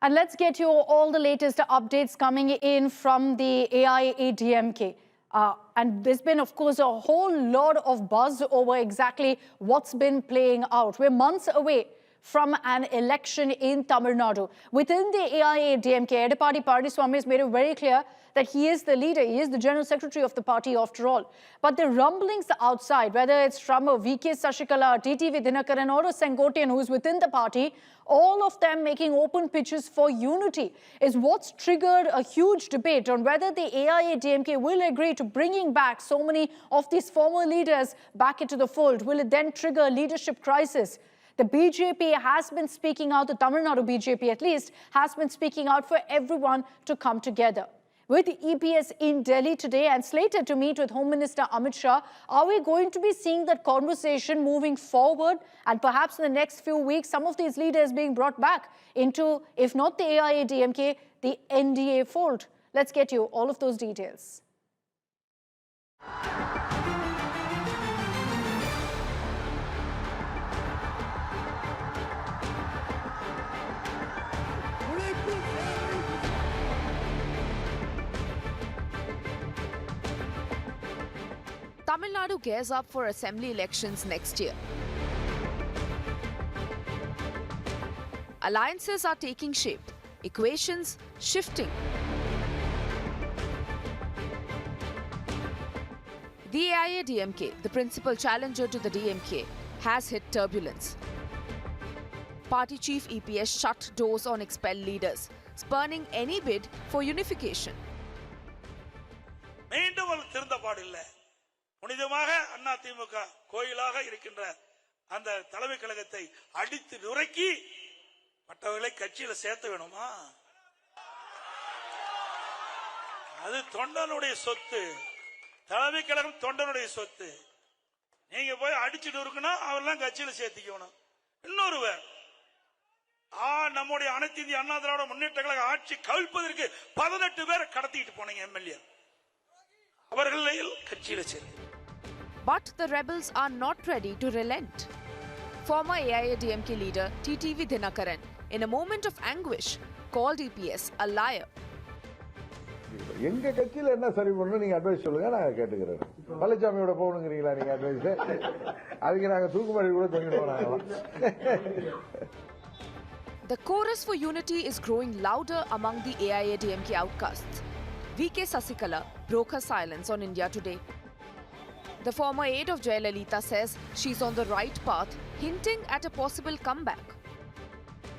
And let's get you all the latest updates coming in from the AIADMK. And there's been, of course, a whole lot of buzz over exactly what's been playing out. We're months away from an election in Tamil Nadu. Within the AIADMK, Edappadi Palaniswamy has made it very clear that he is the leader, he is the general secretary of the party after all. But the rumblings outside, whether it's from a VK Sashikala, TTV Dinakaran or a Sengotian who's within the party, all of them making open pitches for unity, is what's triggered a huge debate on whether the AIADMK will agree to bringing back so many of these former leaders back into the fold. Will it then trigger a leadership crisis? The BJP has been speaking out, the Tamil Nadu BJP at least, has been speaking out for everyone to come together. With EPS in Delhi today and slated to meet with Home Minister Amit Shah, are we going to be seeing that conversation moving forward and perhaps in the next few weeks, some of these leaders being brought back into, if not the AIADMK, the NDA fold? Let's get you all of those details. Tamil Nadu gears up for assembly elections next year. Alliances are taking shape, equations shifting. The AIADMK, the principal challenger to the DMK, has hit turbulence. Party chief EPS shut doors on expelled leaders, spurning any bid for unification. புனிதமாக அதிமுக கோயிலாக இருக்கின்ற அந்த தலைமை கழகத்தை அடித்து நுரைக்கி மற்றவர்களை கட்சியில சேர்த்து வேணுமா? அது தொண்டனுடைய சொத்து. தலைமை கழகம் தொண்டனுடைய சொத்து. நீங்க போய் அடிச்சு நுறுக்குனா அவரெல்லாம் கட்சியில சேர்த்துக்கணும். இன்னொருவர் நம்முடைய அனைத்து இந்திய அண்ணா திராவிட முன்னேற்ற கழக ஆட்சி கவிழ்ப்பதற்கு 18 பேர் கடத்திட்டு போனீங்க எம்எல்ஏ. அவர்களையும் கட்சியில சேர்த்து. But the rebels are not ready to relent. Former AIADMK leader TTV Dinakaran, in a moment of anguish, called EPS a liar. எங்க கட்சியில என்ன சரி பண்ணணும் நீங்க அட்வைஸ் சொல்லுங்க, நான் கேட்டுக்கிறேன். பழனிசாமியோட போகணுங்கிறீங்களா நீங்க அட்வைஸ்? அதுக்கு நாங்க தூக்குமாரி கூட தொங்கிடுவோம். The chorus for unity is growing louder among the AIADMK outcasts. VK Sasikala broke her silence on India Today. The former aide of Jayalalitha says she's on the right path, hinting at a possible comeback.